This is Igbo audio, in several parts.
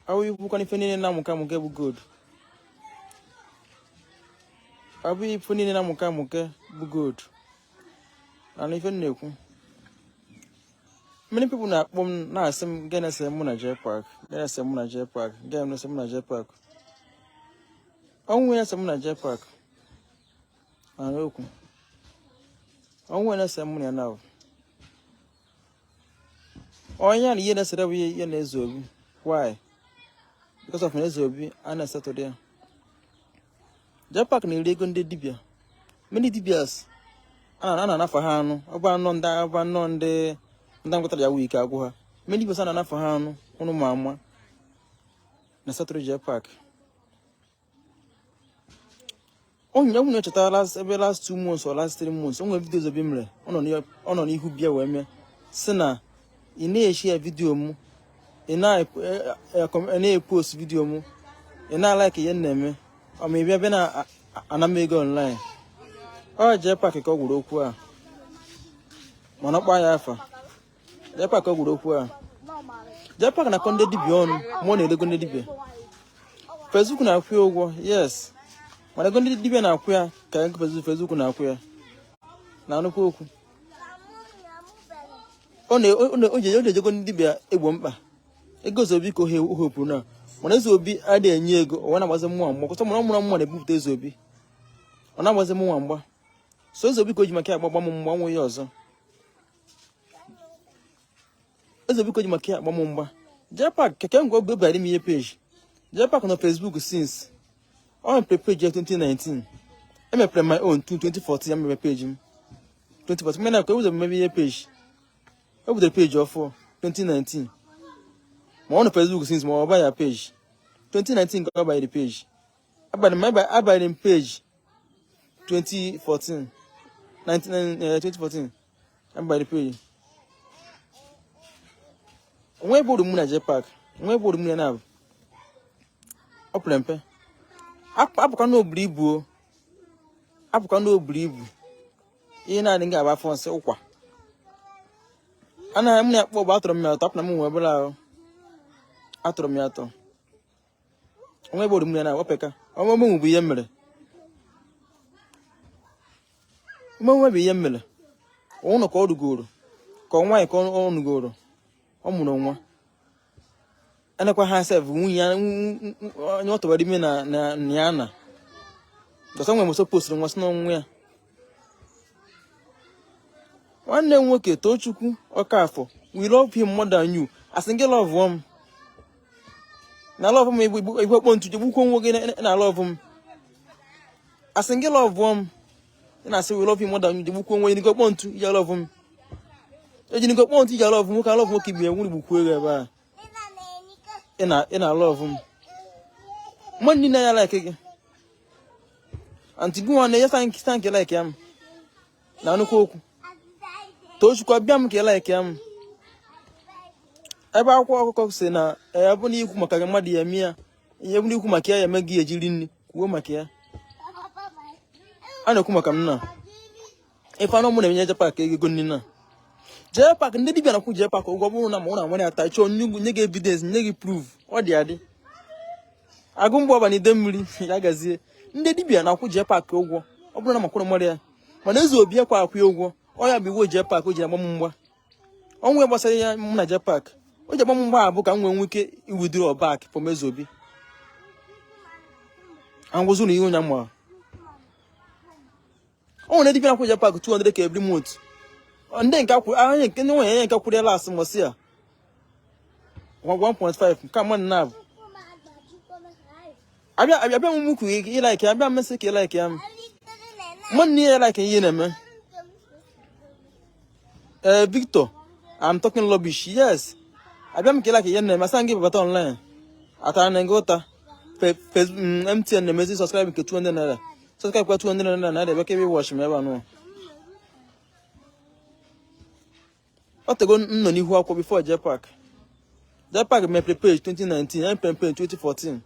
Awi bukani fenini na muka muke bu good. Abi funini na muka muke bu good. And even neku. Many people na some gonna say Muna Park. Gonna say Muna Park. Gonna say Muna Park. Only say Muna Park. And look. Only say Muna now. Oh, yeah, yes, that we in Ezeobi. Why? Because of Ezeobi and a Saturday. Japak ni legon de dibia. Many dibias. Ana for Hano. Abanon de Ndangota ya week ago. Many person enough for Hano. Ono mama. Na Saturday Japak. On your chata last 2 months or last 3 months. On videos of Bimle. On who be away. Sena. Ine share video mu ina post video mu ina like yen neme o me bia na anamego online o je pack ko guru okwu a mana kpa ya afa je pack ko guru okwu a je pack na konde dibia onu mo na elego ne dibia Facebook na akwu ogwo yes mana konde dibia na akwu ya ka Facebook na akwu ya na anu ko okwu Oje jogo ndibia egbo mkpa ego Ezeobi ko hope na mana Ezeobi ade enye ego o na gbaze mu amgba ko so mo na ebupute Ezeobi o na gbaze mu amgba so Ezeobi ko jimaka agbagba mu mgba nwe ya ozo Ezeobi ko jimaka agbagba mu mgba Japak keke ngo gbe bari mi page Japak no Facebook since on page 2019 I play my own 2014 am page 2014 me na ko use me page over the page of 2019. My own Facebook since my buy a page. 2019 go by the page. I buy the page 2014. 2014. I buy the page. When board Muna Japak. When board Muna now. Oplempe. Apuka no blibu. Apuka no blibu. Ina ninga ba fonse okwa. Ana mne akpo ba atro me atop na mu webula atro me ato onwe bodu mne na opeka onwe mu bu yemere mo bi yemere ono ko odugoro ko nwan ko onugoro omuno nwa ana kwa ha serve wunya nyoto badi me na niana do so nwe mo so post nwa so nwa ya Nwanne nwoke Tochukwu Okafọ, we love him more than you. As in love him. Na love him igbo kpontu je bukwo nwoke na love him. As in love him. Na say we love him more than you je bukwo nwoke igbo kpontu je love him. Eji igbo kpontu je love him ka love nwoke bi enwu bukwo ege ba. Ina love him. Money na ya like again. Anti go on ya thank you like am. Na no ko Tochukwu biam ke like am. Ebe akwa okuko se na ebe na ikwu maka mmadụ ya mia. Ihe bụ ikwu maka ya megi ejiri nni kwuo maka ya. Ana ekwu maka m na. Ife anọ mụ na enye Japak ego nni na. Japak ndị dibia na kwu Japak ụgwọ bụrụ na mụ na nwere ata chọ nye gị evidence nye gị proof ọ dị adị. Agụ mgbe ọbani ide mmiri ya gazie. Ndị dibia na kwu Japak ụgwọ ọ bụrụ na makwụrụ mmadụ ya. Mana Ezeobi akwa akwu ụgwọ Oya bi wo Japak o ji agba mgba. Onwe gbasara ya mu na Japak. O ji agba mgba abu ka nwe nwike withdraw back from Ezeobi. An wozu ni yonya mwa. O na dibia na Japak 200k every month. Nde nka ku anye nke nwe nka ku de last mosi a. 1.5 ka man na. Abia mu ku e like abia message ke like am. Man ni like yin na me. Victor, I'm talking rubbish. Yes. I be make like yen na sangi baba online. Ata na ngota. Facebook MTN na message subscribe ke 200 naira. Subscribe kwa 200 naira na dey be watch me ba no. Otego nno ni hu akwo before Japak. Japak me page 2019 and page 2014.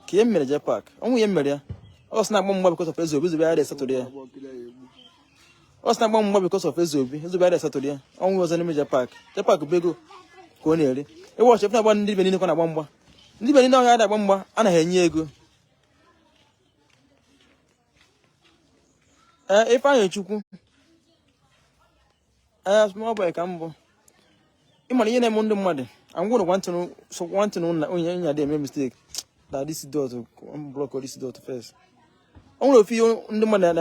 Ki mere Japak. Onwu mere ya. O snap mo because of Ezeobi be had Saturday. O snap mo because of Ezeobi. Ezeobi had Saturday. Onwu was enemy Japak. Japak bego. ka ọ na-ere watch ebe na-agba ndị Benin kwa na-agba mgba ndị Benin ahụ na-agba mgba anaghị enye ego Ifeanyị Chukwu small boy ka mbụ ịmara ihe na-eme ndị mmadụ I'm going to want to know onye nya dey make mistake that this dot block or this dot first I want to feel ndị mmadụ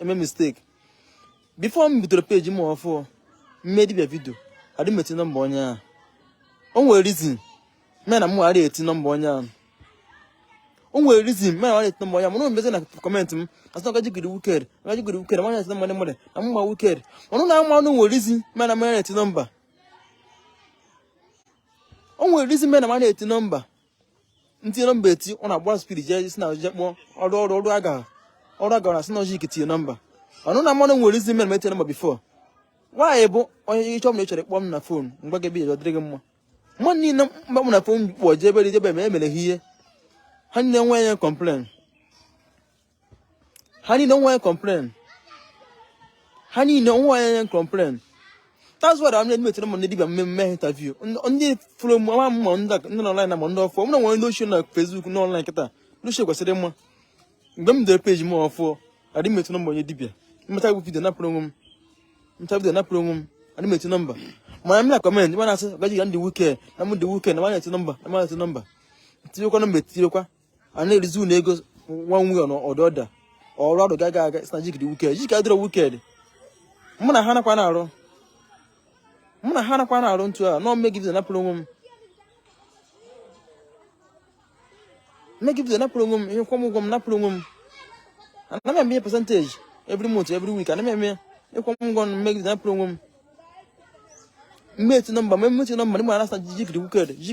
na mistake before me to the page more of made the video I didn't meet number onye onwe reason me na mu are eti number onye onwe reason me na are eti number onye mo no mbeze na comment m as no gaji gidi wicked ma nya eti number na mu ma wicked onu na ma no onwe reason me na me eti number onwe reason me na ma eti number nti number eti ona gba speed je si na je kpo oru aga na synergy kiti number onu na ma no onwe reason me na eti number before why bụ onye ịchọ m na-echere kpọọ m na phone mgbe gị bi dịrị gị mma mma niile mgbe m na phone kpọọ jebe ma emere ihe ha niile nwe ya complain that's why I'm meeting them on the dibia interview ndị from ama ndị online na ndị ọfọ m na nwe ndị show na Facebook na online kịta ndị show kwesịrị mma mgbe m dere page m ọfọ adị meeting them onye dibia mmeta video na program Interview na program and meet number. My am comment when I say gaji and the weekend, I'm the weekend, I want number, I want number. Tio kwa number tio kwa. And there is one goes one way or the other. Or rather gaga it's not the weekend. You can do weekend. Muna hana kwa na ro to no make give the na program. Make give the na program, you come go na program. And na me percentage every month, every week, and me if I'm going to make that program, meet number, my number, my last jiggy wicked, you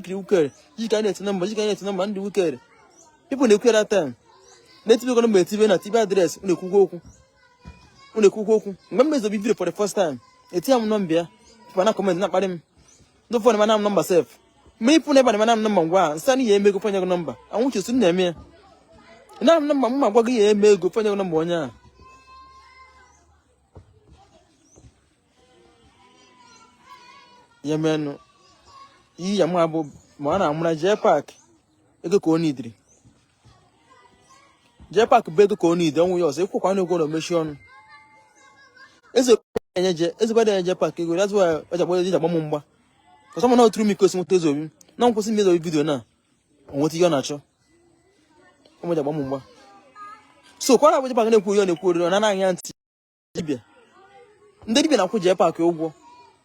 can get number, and the wicked. People they care that time. Let's be going to meet even at TV address, Ukuko. Remember the video for the first time. A team number, for not comment, not by them. Don't find my number safe. May put never my number one, Sunny, make up your number. I want you to name me. Now, number, my buggy, make go for your number one. Yemeno yi ya mabo mana amuna JPAC ego ko nidri JPAC bego ko nidri onwo yo se kwa na go no mission Ezeobi enye JPAC ego that's why oja boy ji agbamu mgba because someone now through me cause mo Ezeobi na nkwusi me video na onwo ti yo na cho omo ja agbamu mgba so kwa na JPAC na-ekwu na na anya nti dibia ndị dibia na kwu JPAC ụgwọ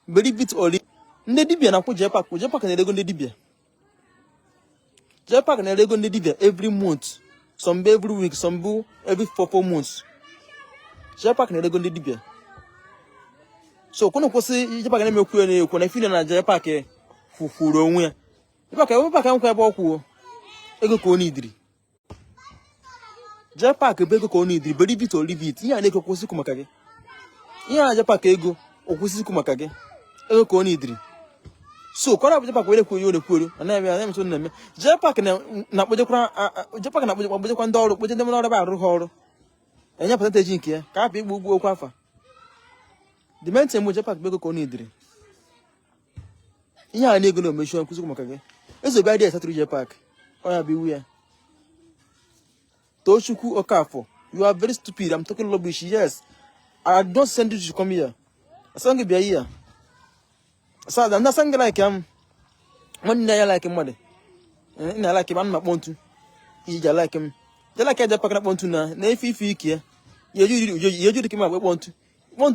very bit oli ndị dibia na kwu JPAC na-erego ndị dibia JPAC na-erego ndị dibia every month some every week some every 4 months JPAC na-erego ndị dibia so kono kwụsị JPAC na-emekwu na-ekwu na feel na JPAC fufuru onwe ya JPAC nkwa ebe ọkwụ ego ka ọ nidiri JPAC ebe ego ka ọ nidiri very bit oli bit ihe a na-eko kwụsị maka gị ihe a JPAC ego okwụsị maka gị ego ka ọ nidiri so kora JPAC wele kwuyo na eme so na eme JPAC na kpojekwa ndị ọrụ kpoje ndị ọrụ ba arụ ha ọrụ enye percentage nke ya ka apị igbu okwu afa the main thing JPAC ego ka ọ nidiri ihe a na-ego na omeshi kwụsị maka gị Ezeobi idea satụrụ JPAC oya bi wu ya Tochukwu Okafọ you are very stupid I'm talking rubbish yes I don't send you to come here asang bia here so I'm not saying like when I like him mother I like him I'm not want to you like him they like JPAC na want to na ifi kia you come up want to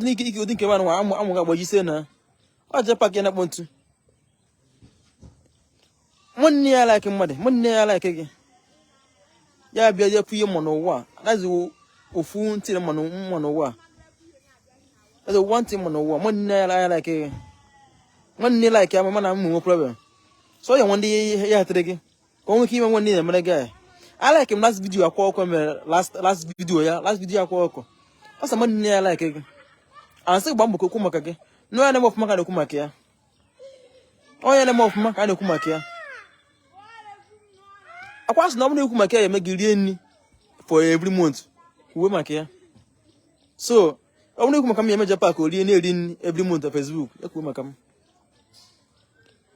you think man am ga gbaji say na o JPAC na want to when I like him mother when I like again ya bia ya puye mo no wa that's ofu ntire mo no wa that's the one thing mo no wa when I like again one day like I'm no problem. So you one day ya trege. Come keep one day my guy. I like him last video last video akwa. That's man I like again. And say bambo ko kuma kage. No ya name of maka na kuma kia. Oh ya name of maka na kuma kia. Akwa no na kuma kia ya megiri ni for every month. We makia. So, I want to come here JPAC or every month on Facebook.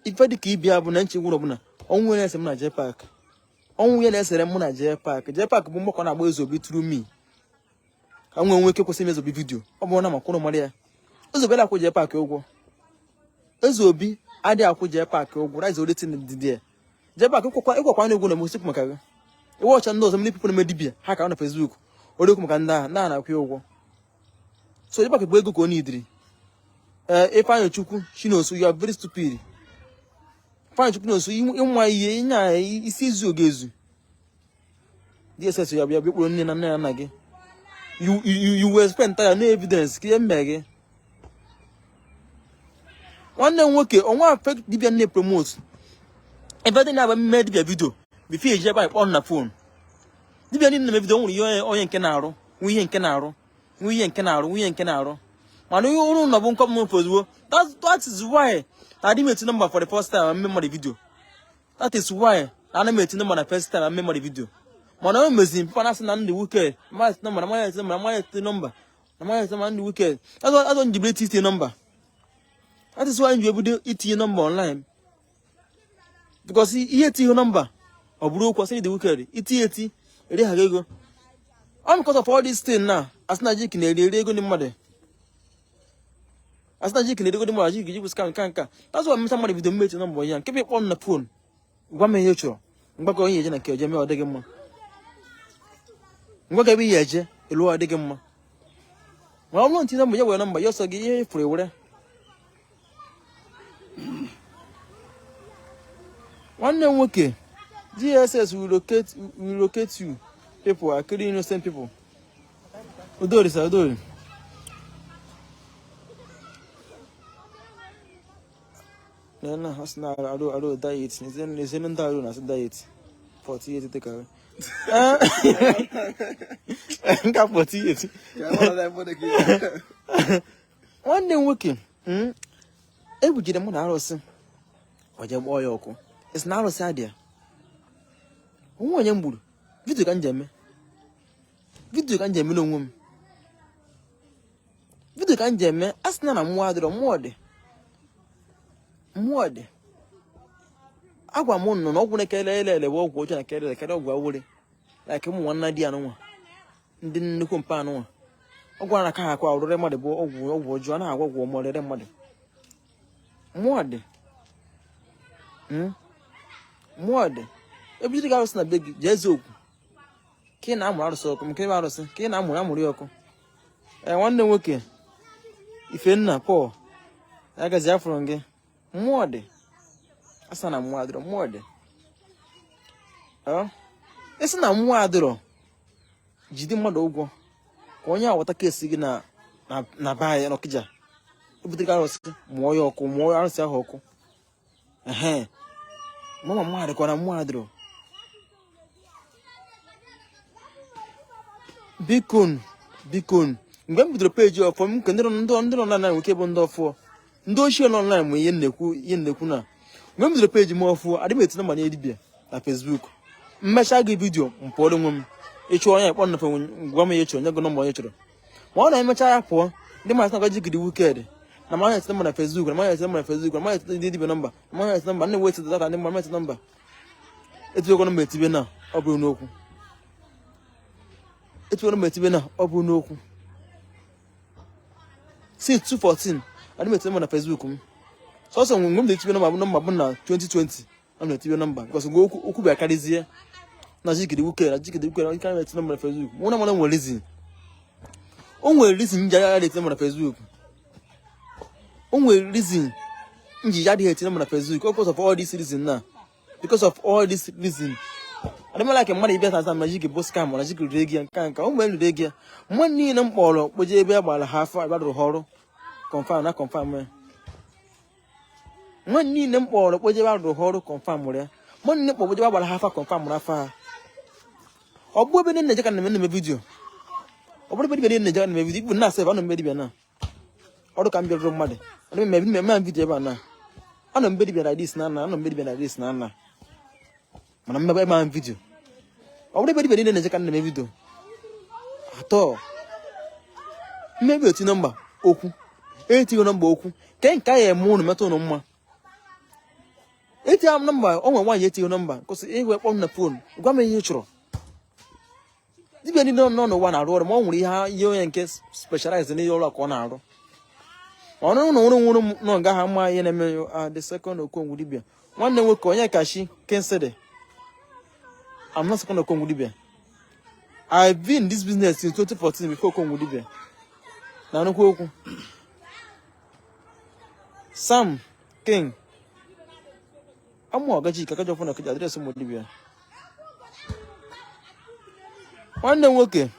ife dị ka ibia bụ na nchi gwụrụ bụ na ọnwụ na-ese m na JPAC ọnwụ ya na-esere m na JPAC bụ mgbakọ na-agba Ezeobi through me ka nwe nwe ike kwesịrị Ezeobi vidio ọ bụrụ na makwụrụ mara ya Ezeobi akwụ JPAC ụgwọ Ezeobi adịghị akwụ JPAC ụgwọ rise oletin dị ya JPAC ịkwakwa na egwu na mosikwu maka gị iwe ọcha ndị ọzọ ndị pipụl na dibia ha ka na Facebook orekwu maka ndị a na-akwụ ụgwọ so JPAC bụ ego ka ọ nidiri Ifeanyị Chukwu Chinoso you are very stupid Ifeanyị Chukwu Chinoso ịnwa ihe ịnya isi izu oge ezu DSS ya bịa kpọrọ nne na nna ya nna gị you will spend time no evidence ka ihe mme gị nwanne m nwoke ọnwa fake dibia nne promote ebe dị na-aba mme dibia video bifo eji ebe anyị kpọrọ na phone dibia niile na video nwere ihe onye nke na-arụ nwe ihe nke na-arụ mana ihe ọrụ nọ bụ nkọ m ozugbo that is why I didn't meet number for the first time I memory video that is why I didn't meet number the first time I memory video mana o mezi mpa na na ndị wicked ma number na ma number na ndị wicked azo njibriti number that is why you able itinye number online because ihe ti number ọ bụrụ okwu say the wicked iti ere ha ego all because of all this thing now asna jik na ere ego ni mmadụ asna jik na ere ego ni mmadụ jik jibu scam kanka that's why mta mmadụ video mmeti number ya nke be kpọ na phone gwa me ihe chọrọ mgbakọ ihe eje na nke eje me ọ dịghị mma ngwa ga bi ihe eje elu ọ dịghị mma ma ọ bụrụ nti number ya were number ya so gị ihe furu ewere nwanne nwoke DSS will locate you. People are killing innocent people. Udori sir, udori. No, hasna ado diet. Nizenen daru na diet. 48 take away. Nka 48. Nwanne nwoke, ebujire m na arụsị. Oje gbo ya ọkụ. It's na arụsị adịa. Onwe onye mgburu video ka njeme n'onwe m video ka njeme asịna na mmụọ adịrọ mmụọ dị agwa m nọ na ọgwụ na-ekele ele bụ ọgwụ ọjọọ na kele ọgwụ awụrị like ụmụ nwanna di anụnwa ndị nnukwu mpa anụnwa ọgwụ na aka ha akwa ọrụre mmadụ bụ ọgwụ ọjọọ na agwa ọgwụ ọmọrịre mmadụ mmụọ dị ebiri ga arụsị na be gị jee okwu ka ị na-amụrụ arụsị ọkụ nke ebe arụsị ka ị na-amụrụ ya ọkụ nwanne nwoke Ifenna Paul agazi afụrụ gị mmụọ dị asa na mmụọ adịrọ mmụọ dị esi na mmụọ adịrọ jide mmadụ ụgwọ ka onye awọta kesi gị na baa ya n'Ọkịja ebiri ga arụsị mụọ ya ọkụ mụọ arụsị ahụ ọkụ mama mmadụ kwa na mmụọ adịrọ bikon mgbe m bidoro peji ọfọ m nke ndị nọ na nwoke bụ ndị ọfọ ndị ochie nọ online ma ihe nnekwu na mgbe m bidoro peji m ọfọ adị m etinye mma na dibia na Facebook mmecha gị vidio mpụọrọ nwe m ịchụ onye kpọ na gwa m ihe chọrọ nye gị nọmba onye chọrọ ma ọ na-emecha ya pụọ ndị mmadụ na jigide wicked na manya etinye mma na Facebook na manya etinye mma na Facebook na manya etinye dibia nọmba na manya etinye nọmba na-ewe etinye data ndị mmadụ etinye nọmba etinyekwana m etibe na ọ bụrụ n'okwu since 2014 adị m etinye na Facebook m sọsọ mgbe m na-etibe nọmba bụ na 2020 a na-etibe nọmba because mgbe okwu bịa karịzie na jigide wicked ike na etinye na Facebook mụ na nwere reason o nwere reason nji agaghị etinye na Facebook o nwere reason nji adịghị etinye na Facebook because of all this reason na I don't like a money better than magic boss cam or magic regia can't come when regia. Money in polo, but you be about half about the horror. Confirm, not confirm. Money in polo, but you about the horror, confirm. Money but you about half a confirm Rafa. Or women in the jacket and the video. Or what in the jacket maybe would not say on a mediana. Or can be room money. I mean, maybe my man video now. I don't baby like this, Nana. I don't baby like this, Nana. Man, I'm never man video. Everybody be in the second video. At all. Maybe it's number oku. 80 number oku. Can't carry a moon metal no more. ATM number, only one ATM number, because it went on the phone. Gwame neutral. Dibia no one out of one we have you and case specialized in your corner. No gaha my enemy the second of Congo Dibia. One day we call Kashi, Kensede. I'm not second of Congo Dibia. I've been in this business since 2014 before Congo Dibia. Now no Sam King. I'm more gaji kakajo phone akaja address mo Dibia. One day okay.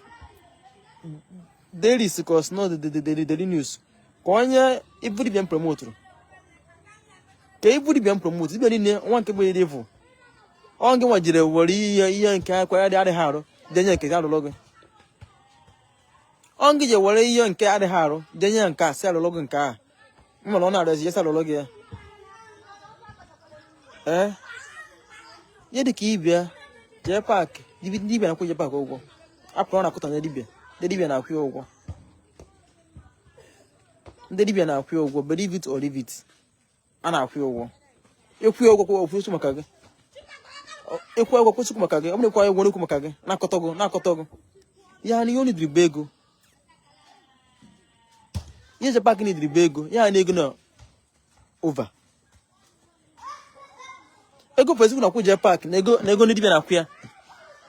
Daily because not the daily news. Konya ibudi bien promoter. Ke ibudi bien promoter. Ibe ni one ke be level. On ge wajire wori iya nke akwa ya de haro. Denye nke ga logo. On ge je wori iya nke ade haro. Denye nke ase logo nke a. Mo no na res yes logo ya. Ye de ki bia. Je PAC. Dibia na ko je PAC ogwo. Apro na kota na dibia. De dibia na akwa ogwo. The Libyan are pure, believe it or leave it. And I feel you feel go for Sumakage. If I go to Sumakage, I'm required one Kumakage, Nakotogo. Yani only the bego. Yes, a pack in the bego. Ya negno over. I go for Suna Kuja Park, nego Nidian Aquia.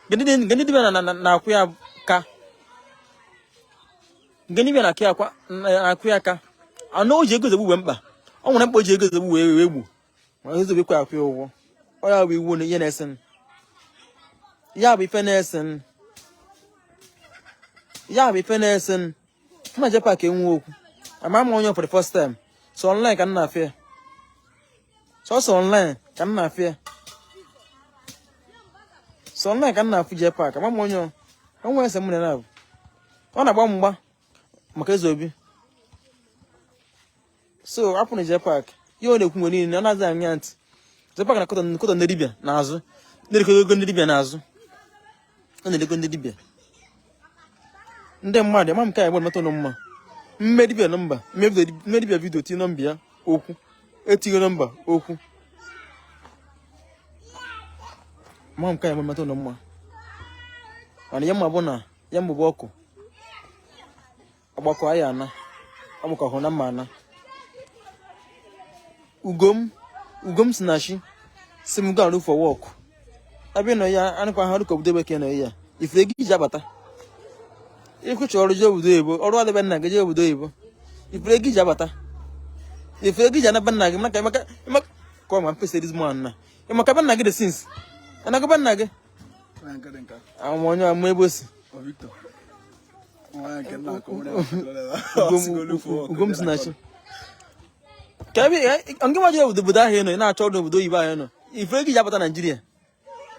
Gandian Aquia ka. Gandian Aquia. I know you go to Wemba. I want to put you go to Webu. I used to be quite pure. Or we won a Yenison. Yabi Fenison. Yabi Fenison. My Japan can walk. I'm on you for the first time. So online can not fear. So also online can not fear. So online can not fear Japan. I'm on you. I want some money now. On a bomba. Ezeobi. So happen in PAC. You know the in another yant. The PAC na kota na Libya na azu. Ndiri ko go Libya na azu. Ndiri go Libya. Ndem mad, mam kai won mato no mma. Medibia number. Medibia video ti number ya oku. Etigo number oku. Mam kai won mato no mma. Ani yamma bona, yamma boko. Agbako ayana. Amuka hona mana. Ugom snashi. Simuga look for work. Abi no ya anukwa ha ruko budebe ke no ya. Ifregi jabata. Iku choro je budebo, oru ade benna ge je budebo. Ifregi jabata. Ifregi jana benna ge maka ko man pese this man na. E maka benna ge the since. Ana go benna ge. Anka denka. Amonyo amebosi. O Victor. Ugom snashi. Kabi angima je buda he no na chodo budo iba he no. Ifregi jabata Nigeria.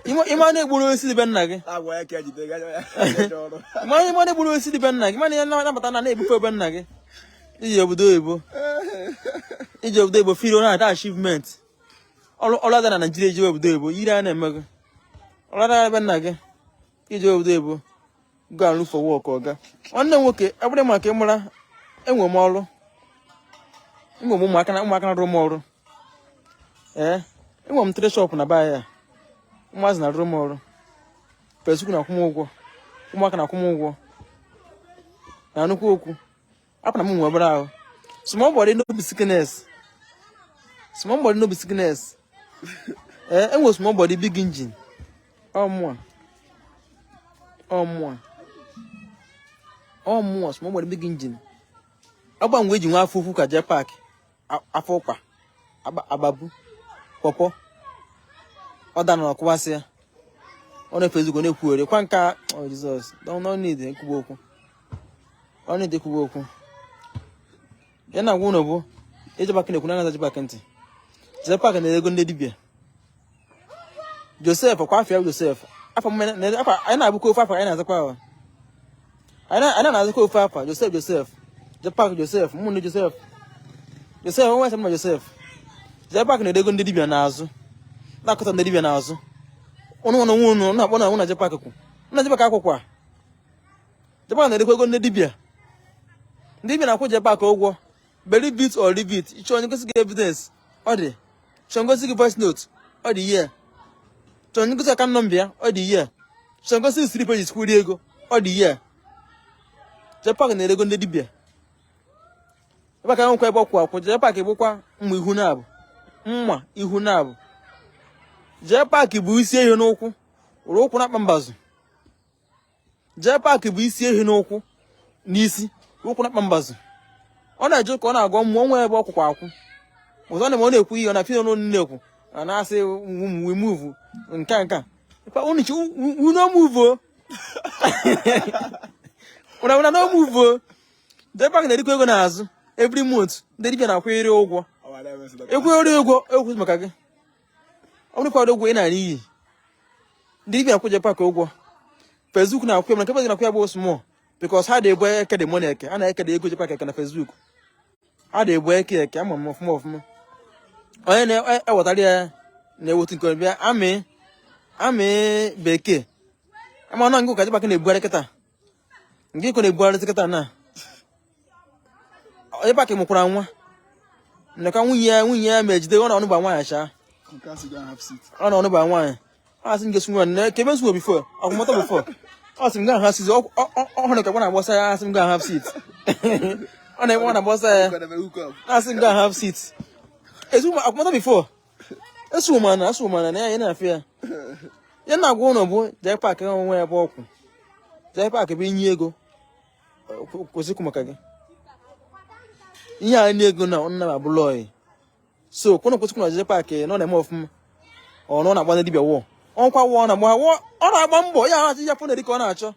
Ima na egburu esi be nna gị. Agwa ya ka jide ga joro. Ima na egburu esi be nna gị. Ima na bata na ebufe be nna gị. Ije obodo ebo. Ije obodo ebo feel na that achievement. All other na Nigeria ije obodo ebo. Yiri na emego. All other be nna gị. Ije obodo ebo. Go and look for work oga. Nwanne nwoke, ebere maka ịmara enwe m ọrụ. Enwe m ụmụaka na rụ m ọrụ. Enwe m trade shop na ba ya. Ụmụazị na rụ m ọrụ. Pesuku na akwụ m ụgwọ. Ụmụaka na akwụ m ụgwọ. Na nnukwu okwu. Apụ na m nwebere ahụ. Small body no be sickness. Small body no be sickness. Enwe small body big engine. Ọmụa. Small body big engine. Agba ngwe ji nwa afụfụ ka je PAC. Afọ ụkwa. Ababu. Popo. Oda na kwasị ya. Ona Facebook na-ekwu ere kwa nka oh Jesus. Don't need ekwubo okwu. Ọ need ekwubo okwu. Ya na gwụ no bụ eje PAC na-ekwu na azaji PAC ntị. Je PAC na-ego ndị dibia. Joseph kwa afia Joseph. Afa mmene na afa anyị na-abụkọ ofe afa anyị na-azakwa ahụ. Anyị na-azakwa ofe afa Joseph. Je PAC Joseph, mụ na Joseph. Joseph nwa sema Joseph. Je PAC na-ego ndị dibia n'azụ. Na-akọta ndị dibia n'azụ. Onu na-akpọ na Je PAC kwu. Na Je PAC akwụkwa. Je PAC na-ego ego ndị dibia. Ndị dibia na-akwụ Je PAC ụgwọ. Believe it or leave it. Ịchọ onye gosi gị evidence. Ọ dị. Chongosi gi voice note all the year. Chongosi account number all the year. Chongosi 3 pages kwuri ego all the year. Je PAC na ego ndị dibia. Ebe ka nkwa ebe ọkwa akwụ je PAC bụkwa mma ihu na abụ. Mma ihu na abụ. Je PAC bụ isi ehi n'ụkwụ. Ụrụ ụkwụ na kpambazu. Je PAC bụ isi ehi n'ụkwụ n'isi. Ụkwụ na kpambazu. Ọ na-eje ka ọ na-agọ mmụọ nwa ebe ọkwụkwa akwụ. Ọzọ na m ọ na-ekwu ihe ọ na fino na-ekwu. A na-asị we move nka. Unichi we no move. Una no move. Je PAC na-erikwa ego n'azụ every month. Ndị dibịa na-akwụnyere ụgwọ. Ekwụnyere ụgwọ ekwu maka gị. Ọ bụrụ kwado ụgwọ ị na-ari iyi. Ndị dibịa akwụ Je PAC ụgwọ. Facebook na-akwụ na nke na-akwụ ya bụ small because ha na-ebu eke dị money eke. A na-eke dị ego Je PAC eke na Facebook. Ha na-ebu eke ama m ọfụma. Onye na-ewetara ya na-ewotu nke bịa amị bekee. Ama na ngụ ka Je PAC na-ebugharị kịta. Nke iko na-ebugharị kịta na. Je PAC mụkwara nwa. Nneka nwunye ya ma ejide ọ na ọnụba nwaanyị acha. Ọ na ọnụba nwaanyị. Asị m gesi nwa na kebe nsuo before. Akwụmọtọ before. Asị m ga have seat. Ọ hụrụ ka gwa na gbasa ya asị m ga have seat. Ọ na-enwe na gbasa ya. Asị m ga have seat. Ezu ma akwụmọtọ before. Esu mana na ya na-afịa ya. Ya na-agwa ụnọ bụ Je PAC onwe ya bụ ọkwụ. Je PAC bụ inye ego. Kwụsịkwu maka gị. Ihe a nye ego na ọnna ma bụ lọị. So kwụnụ kwụsịkwu na Je PAC nọ na-eme ọfụma. Ọ nọ na-agba ndị dibịa wọ. Ọnkwa wọ na-agba mbọ ya na-achọ ihe afọ na-eri ka ọ na-achọ.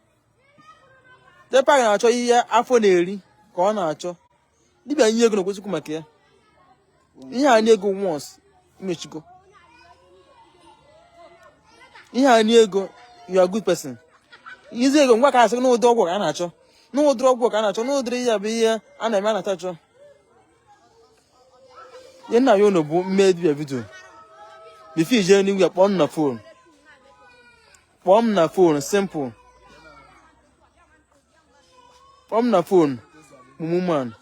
Je PAC na-achọ ihe afọ na-eri ka ọ na-achọ. Dibịa nye ego na kwụsịkwu maka ya. Ihe a nye ego once imechigo. Ihe a nye ego you are a good person. Izi ego ngwa ka asị n'ụdị ọgwụ ka a na-achọ. N'ụdị ọgwụ ka a na-achọ. N'ụdị ihe bụ ihe a na-eme a na-achọ. Ihe nna ya ụnụ bụ mme dibịa vidio. Before ije anywhere, kpọọ m na phone. Kpọọ m na phone, simple. Kpọọ m na phone, Mumuman.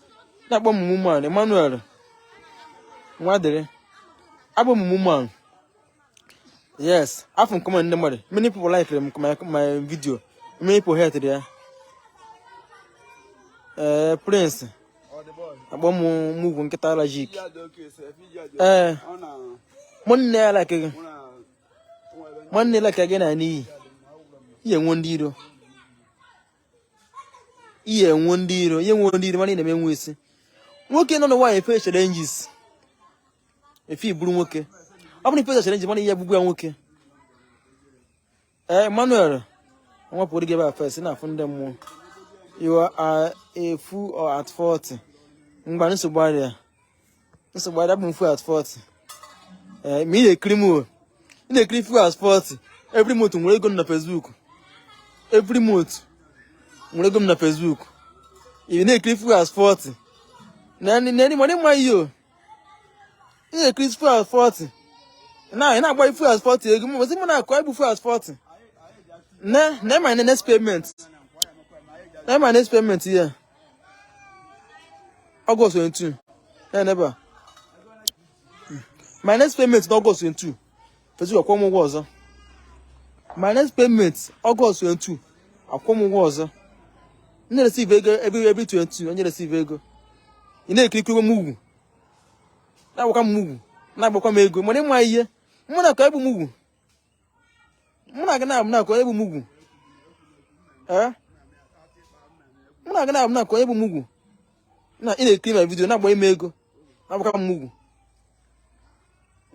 Na-akpọ Mumuman, Emmanuel. Nwadere. Abụ Mumuman. Yes, afọ m comment ndị mmadụ. Many people like my video. Many people hate ya. Prince. Akpọ m mugwu nkịta allergic. Nwanne ya like gị. Nwanne like gị na n'iyi. Ihe nwe ndị iro. Ihe nwe ndị iro mana ị na-eme nwe isi. Nwoke nọ n'ụwa efe challenges. Efe iburu nwoke. Ọ bụrụ ife challenges mana ihe gbugbu ya nwoke. Emmanuel. Nwa pụrụ gị ebe first na afụ ndị mmụọ. You are a fool or at 40. Ngba nsogbu arịa. Nsogbu arịa bụ mfu at 40. Me na-ekiri m na-ekiri few as 40. Every month nwere ego m na Facebook. Every month nwere ego m na Facebook. Ị na-ekiri few as 40. Na ndị money ma iyo. Ị na-ekiri few as 40. Na ị na-agba few as 40 ego m ozi m na-akọ ibu few as 40. Na my next payment. Na my next payment here. August 22. Never. My next payment is August 22. Facebook akwọ m ụgwọ ọzọ. My next payment August 22. Akwọ m ụgwọ ọzọ. M na-receive ego every 22. Onye receive ego. Ị na-ekirikiri m ugwu. Na-agbakwa m ugwu. Na-agbakwa m ego. Mana ịma ihe. Mụ na ka ebu m ugwu. Mụ na gị na-akọ ebu m ugwu. Mụ na gị na-akọ ebu m ugwu. Na ị na-ekiri my video na-agba ime ego. Na-agbakwa m ugwu.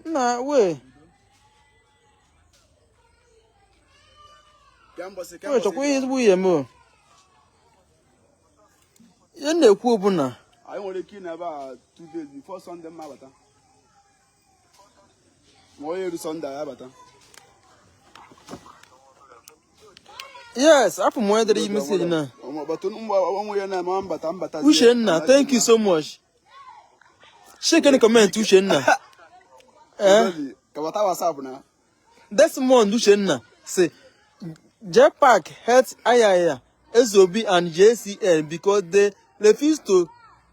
Na we. Wewe chọkwa ihe ezigbo ihe m. Ihe na-ekwu bụ na anyị nwere ike na ebe 2 days before Sunday ma bata. Ma onye ru Sunday ya bata. Yes, afọ m onye dere message na. Uchenna, thank you so much. Shake any comment Uchenna. Desmond Uchenna say Je PAC hurt Ayaya, Ezeobi and JCN because they refused to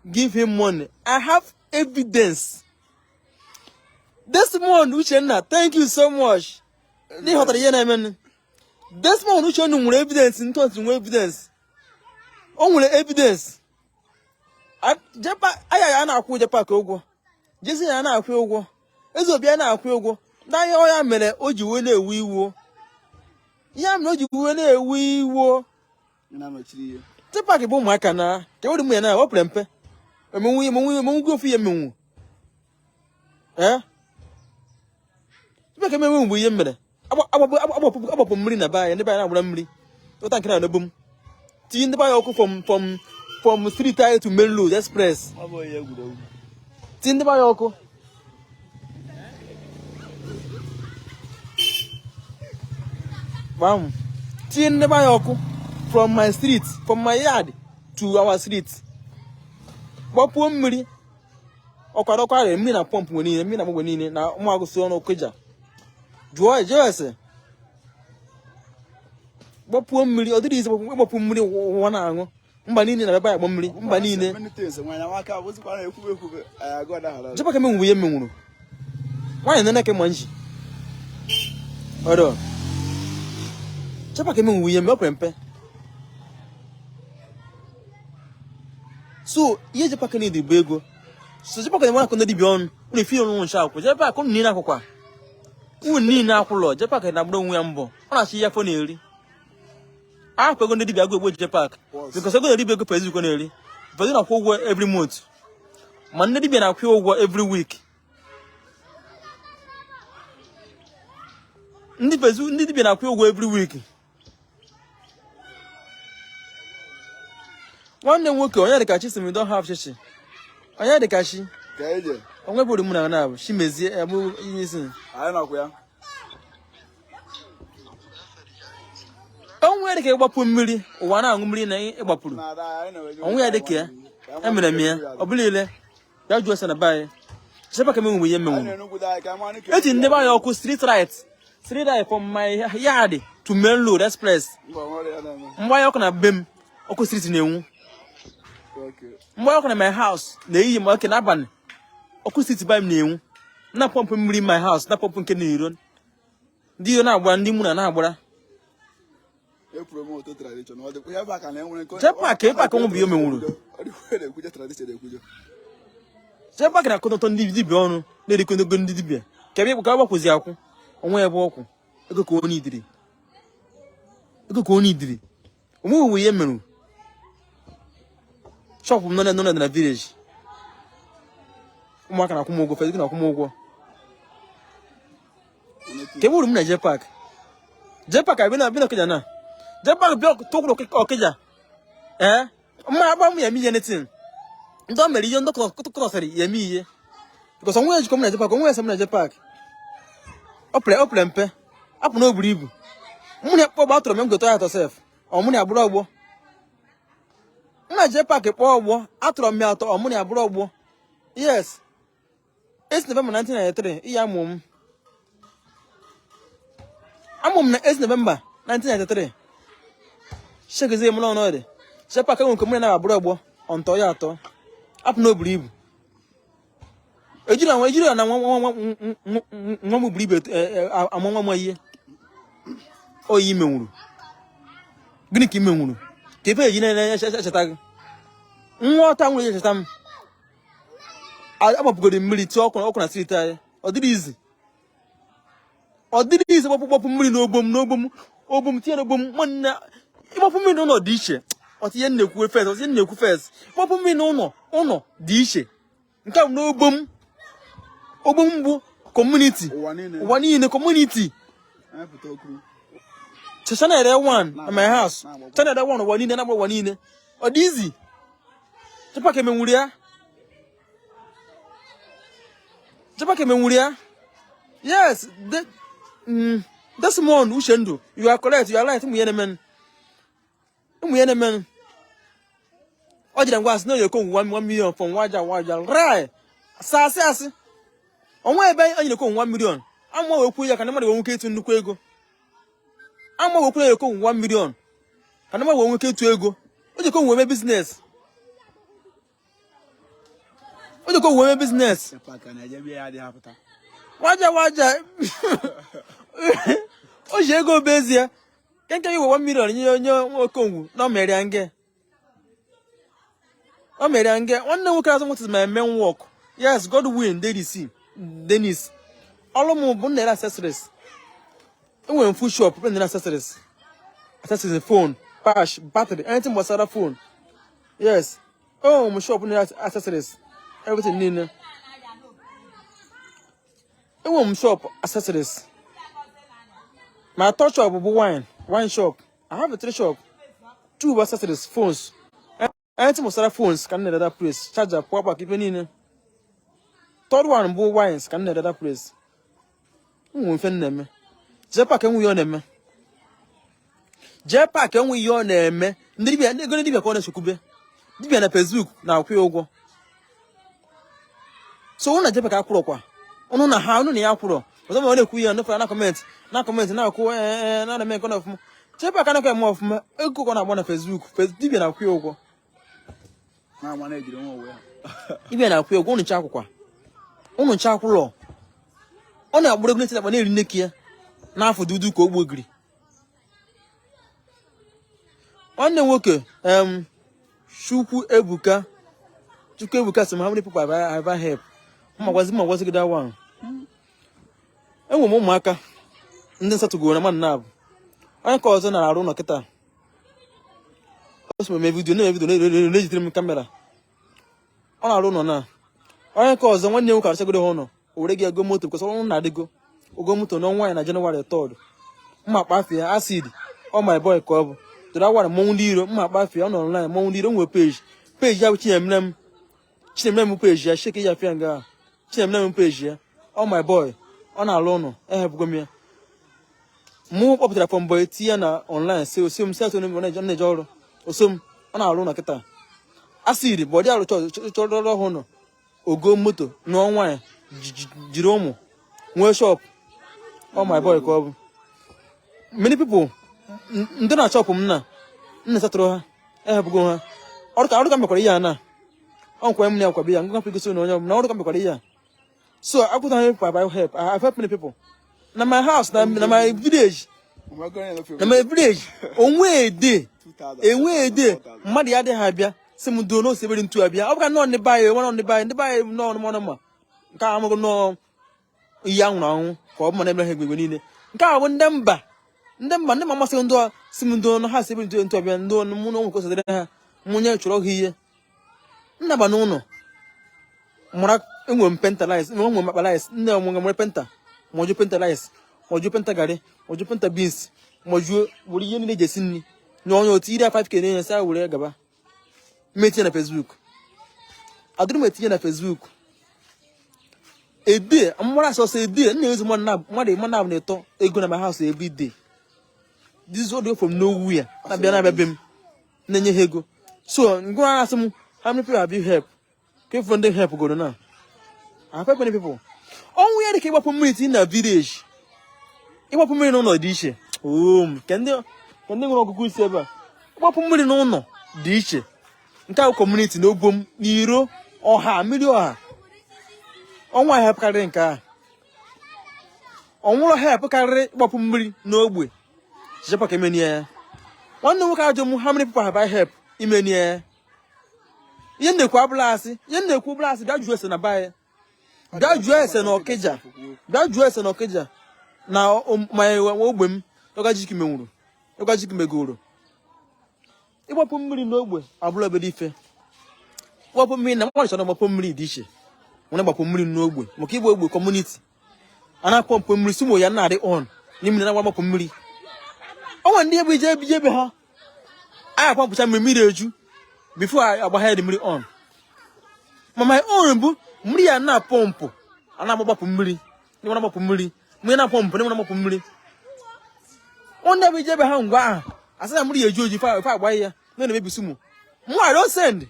give him money. I have evidence. Desmond Uchenna, thank you so much. Ni hotara yena men. Desmond Uchenna nwere evidence nto nwere evidence. O nwere evidence. Jepa aya na-akwụ Jepa ka ụgwọ. Jesi ya na-akwụ ụgwọ. Ezeobi ya na-akwụ ụgwọ. Na ihe ya mere o ji wee na-ewu iwu. Ya mere o ji wee na-ewu iwu. Jepa ka bụ ụmụaka na ka wodi mu ya na o prempe. Emenwu ofu ya emenwu. Jepa ka emenwu mgbe ihe mere. Agbapụ mmiri na baa ya ndị baa na-agbara mmiri. Ụta nke na bom. Tinye ndị baa ya ọkụ from street high to main road express. Tinye ndị baa ya ọkụ. Bam. Tinye ndị baa ya ọkụ from my street, from my yard to our street. Gbapụọ mmiri. Ọkwa mmiri na pump nwere niile, mmiri na gbogbo niile na ụmụ agụsị ọnụ Okija. Jụọ ese. Gbapụọ mmiri, ọ dịrị ize gbapụ mmiri ụwa na-aṅụ. Mba niile na ebe ya gbọ mmiri, mba niile. Jepa ka menwu ihe menwuru. Nwaanyị nene ke manji. Odo. Jepa ka menwu ihe me opempe. So, ihe Jepa ka need bụ ego. So Jepa ka nwana ko ndidi bi on, unu fi onu nsha akwu. Jepa ka nni na akwukwa. Unu na akwulo, Jepa ka na bro nwe ya mbọ. Ọ na-achị ya fo na eri. I go to the Jepak because I go to the Pezu. But I go every month. Man, maybe I go every week. Ndi Pezu, need be I go every week. One day, work on the catches and we don't have shishi. I had the cashi. I'm going to put the moon now. She may see a move in. I don't know. Onwe de ke gbapụ mmiri ụwa na-aṅụ mmiri na ịgbapụrụ. Onwe ya de ke emere mia obulile ya jụọ sana bae. Jepa ka menwu ihe menwu. Eji ndị ba ya ọkụ street right from my yard to main road express. Mgbe ya ọkụ na bem ọkụ street na-enwu. Mgbe ya ọkụ na my house na iyi ma oke na abalị ọkụ street ba m na-enwu. Na pump mmiri my house na pump nke na-iro. Ndị yo na-agbara ndị mụ na agbara. Jepa ka ụmụ biyo menwuru. Jepa ka na akụtọ ndị dibịa ọnụ na-erikọ ndị dibịa. Ka ebe ka gbakwụzi akwụ onwe ebe ọkwụ. Ego ka onye idiri. Ụmụ ihe merụ. Shop m nọ na village. Ụmụaka na akwụ m ụgwọ, Feziko na akwụ m ụgwọ. Ka ebe uru m na Jepak. Jepak abịa na Okija na. Jepa bi tokuro Okija. Ma agba mu ya mi anything. Ndo mere ihe ndo krosari ya mi ihe. Because onwe ejiko m na Jepa, onwe ese m na Jepa. Ople mpe. Apu na oburu ibu. Mu na kpo gba toro me ngoto ya to self. O mu na agburu ogbo. Na Jepa kpo ogbo, atoro me ato o mu na agburu ogbo. Yes. It's November 1993. Iya mum. Amum na 8 November 1993. Shegeze mu no de. Jepa ka nko mu na agburu ogbo, onto ya ato. Apu na oburu ibu. Ejira na nwa mu buru ibu amonwa mu aye. Oyi menwuru. Gini ka menwuru. Kepe ejina na cheta gị. Nwa ọta nwere cheta m. Agbapụgoro mmiri ti ọkụ na street anyị. Ọ dịrị izi. Gbapụ mmiri n'obom tie n'obom nwanne. Ịgbapụ mmiri n'ụlọ dị iche. Ọtị ihe nnekwu first. Gbapụ mmiri n'ụlọ dị iche. Nke a n'obom. Obom bụ community. Ụwa niile community. Cheshana ere one at my house. Cheshana ere one ụwa niile na ụwa niile. Ọ dị izi. Jepa ka menwuru ya. Yes, that's one Ushendo. You are correct. You are right. Umu yene men. Ojira ngwa no you come 1 million from waja. Right. Sasi. Onwe ebe anyi ko 1 million. Amwa we kwu ya kana mmadụ we nwoke etu nnukwu ego. Amwa we kwu ya ko 1 million. Kana mmadụ we nwoke etu ego. Oje ko we business. waja o je go bezie kenke iwe 1 million nye okonwu no mere ange o mere ange one nwoke azụ what is my main work. Yes, God win Dennis all mu bu na accessories enwe full shop na accessories phone patch battery anything but phone. Yes, oh my shop na accessories everything nina enwe shop accessories. My third shop will be wine shop. I have a 3 shop, 2 accessories, phones. Anything most other phones can need that place. Charger, power, keeping in. Third one, bull wines can need that place. Who will find them? Jepa can we on them? Jepa can we on them? They're going to be a corner Shukube. Be on a Facebook now, Kyogo. So, on a Jepa Akwa. On a how no Yakuro. But I'm only queer no for an comment. Na comment na ko na na me kono of chepa kana ko mo of ma eko ko na bona Facebook Facebook na kwe ogo na wana ejire won we ibe na kwe ogo unu cha akwukwa unu cha akwulo ona agburu egu na eri nekia na afọ dudu ko ogbogiri onne nwoke Chukwu Ebuka so how many people have I help magwazi gida one enwe m ụmụaka ndị nsatugoro na man na abụ onye ka ọzọ na-arụ ụlọ kịta o me video na-ejitere m kamera ọ na-arụ ụlọ na onye ka ọzọ nwanne nwoke arụchagodo ha ụlọ o were gị ego moto because ọrụ na-adịgo ogo moto n'ọnwa ya na Jenụwarị 3rd mma kpafie acid ọ my boy ka ọ bụ tụrụ awara mmọnwụ ndị iro mma kpafie ọ nọ online mmọnwụ ndị iro nwe page ya bụ Chinemlem page ya sheke ya fia nga Chinemlem page ya ọ my boy ọ na-alụ ụnụ ehebụgo m ya mụ kpọpụtara from boy tinye na online si osom set na-eje ọrụ osom ọ na-alụ ụlọ kịta asịrị bụ ọdị alụ chọrọ ọhụụ nọ ogo moto n'ọnwa ya jiri ụmụ nwee shop ọ my boy ka ọ bụ many people ndị na shop m nna satụrụ ha ehebụgo ha ọrụ ka mekwara ihe a na ọ nkwa m na akwa bi ya ngwa pịgosi na onye ọbụla ọrụ ka mekwara ihe a. So I put on help. I have helped many people. Now my house, now my village. Now my village. Onwe day. Madi ade habia. Some do no 72 habia. I can not buy one on the buy. The buy no more. Nka am go no young now. For money na hegbe ni ne. Nka won ndemba. Ndemba mama se ndo simundo no ha 72 habia ndo mu no ko se de ha. Munya choro hiye. Ndaba no no. Mura enwe pentalize enwe mapalize nne omwe penta moju pentalize moju penta gari moju penta beans moju wuri yeni ne jesinni no onyo tiri 5k ne sa wuri gaba meti na Facebook aduru meti na Facebook ede amara so say ede nne ezu man na to ego na my house every day. This is audio from nowhere na bia bem na nye ego. So ngo asem how many people have you help keep from them help go na I have many people. Oh, we are the cable community in the village. It was me no dish. Oh, can they go good server? What me no dish. Entire community no boom, Niro or ha, million. Oh, I have carrying car. Oh, what help carry what me no way. Japa came in here. One no how many people have I help in here? Yen the quablasi, that dress and a buyer. That dress and Okeja. Now, my woman, Ogajiki Muru, Ogajiki Meguru. It was put me no way, I will be fair. What put me in a watch on a pommy dish. Whenever put me no way, Mokibo community. And I pump Musumo Yanade on, Nimina Wamapumri. Oh, and dear Bijabi, I pump some immediate before I had the milk on. My own book. Mri na pompo ana mo bapu mri ni wana bapu mri mri na pompo ni wana bapu mri onda bi jebe ha ngwa asa mri ejoji fa gba ya no na mebisumu mo I don't send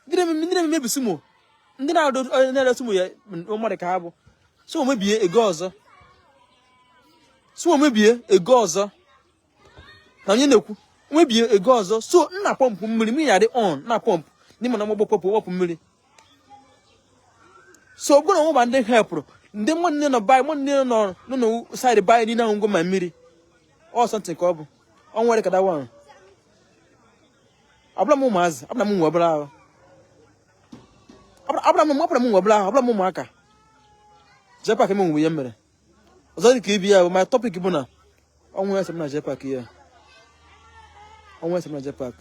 ndine me mebisumu ndina do na sumu ya o mo de ka abo so mo bie ego ozo na onye nekwu mo bie ego ozo so nna pompo mri mi ya de on na pompo ni mo na mo bapu mri. So go on one day help. ndị nwanne nọ bai nwanne no side bai ni na ngo ma mmiri or something ka ọ bụ ọ nwere ka da wan abla mu maaz abla mu nwabla abla mu nwabla abla mu maka jepa ka mu ye mere ọzọ dị ka ibi ya my topic bụ na ọnwụ ya na jepa ka ya ọnwụ ya na jepa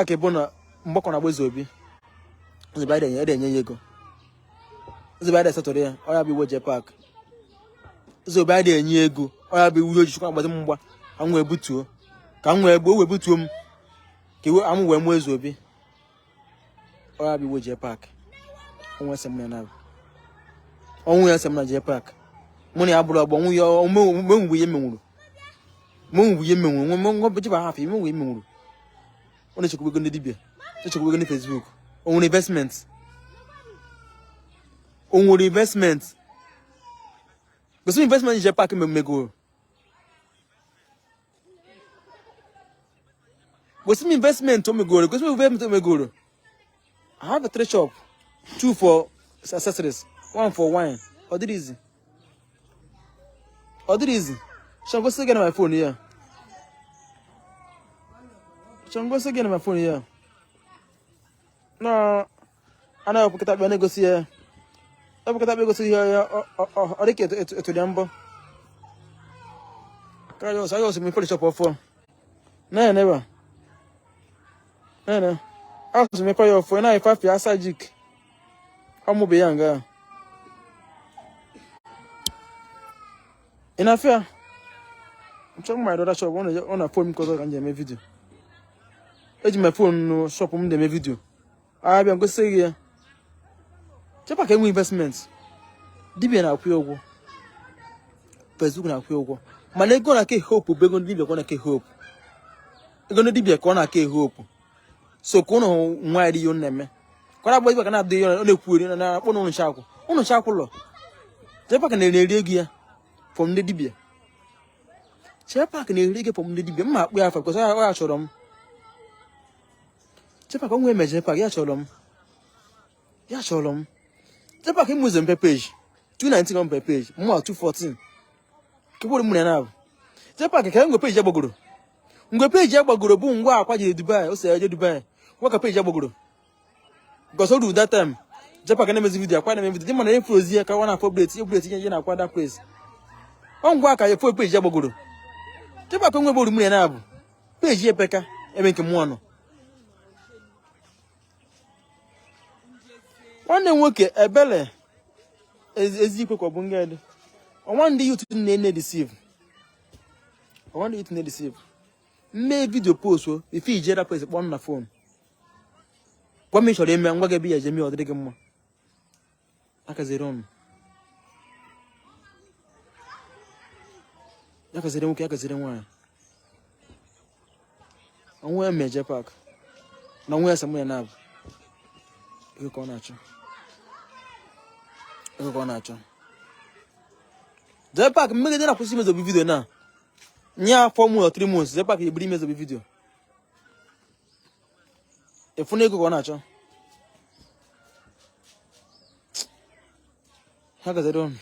ka bụ na mgbakọ na agba Ezeobi Ezeobi enye ego Ezeobi ada setọrọ ya ọ ya bụ iwe jepa ka Ezeobi ada enye ego ọ ya bụ iwe ojichukwu agbazi mgba ka m wee butuo ka m wee butuo m ka iwe amụ wee mụ Ezeobi ọ ya bụ iwe jepa ka ọnwụ ya na jepa ka mụ na ya bụrụ ọgbọ nwụ ya menwu ihe menwuru nwe jiba hafụ menwu ihe menwuru ọ na-echekwa ego ndị dibịa echekwa ego ndị Facebook o nwere investment gosi investment je pack megoro gosi investment o megoro gosi investment o megoro I have a 3 shop 2 for accessories 1 for wine or did easy shall go again on my phone here no I know put up negotiate here or the kid to the ambo Carlos I also me put shop for no never no I also me pay for now if I feel asajik how mo be younger in affair I'm checking my daughter shop on a phone because I can make video. Edge my phone no shop on the video. I be go say here. Check back investments. Dibia na akwe ogwo. Facebook na akwe ogwo. Mana ego na ke hope be go dibia ko na ke hope. Ego no dibia ko na ke hope. So ko no nwa ri yo neme. Ko na boy be kana de yo na kwuri na kpo no nshakwo. Unu nshakwo lo. Check back na eri ego ya from the dibia. Chepa ka na-eri gị pom ndị dibia mma akpụ ya afa because ọ chọrọ m chepa ka nwe meje pa ya chọrọ m chepa ka imuze mpe page 219 on page mma 214 ka bụrụ m na chepa ka ngwe page agbagoro bụ ngwa akwa je Dubai o se je Dubai ngwa ka page agbagoro because all that time chepa ka na-emezi video akwa na-eme video dị mana influence ya ka wana update ya na akwa that place ọ ngwa ka ya fo page agbagoro chepa ko nwe boru mu na abu page epeka ebe nke mu ono nwanne nwoke ebele ezikwe ko bu ngede o nwande youth na deceive me video post o ife ijera place kpon na phone kwa mi chọrọ eme ngwa ga bi ya je mi odiri gị mma aka zero on ya kazere nwoke ya kazere nwaanyị onwe ya meje park na onwe ya samu ya nab ego ka ọ na-achọ je park mmegide na kwụsị imezobi video na nya 4 months or 3 months je park ebiri imezobi video efuna ego ka ọ na-achọ ha kazere on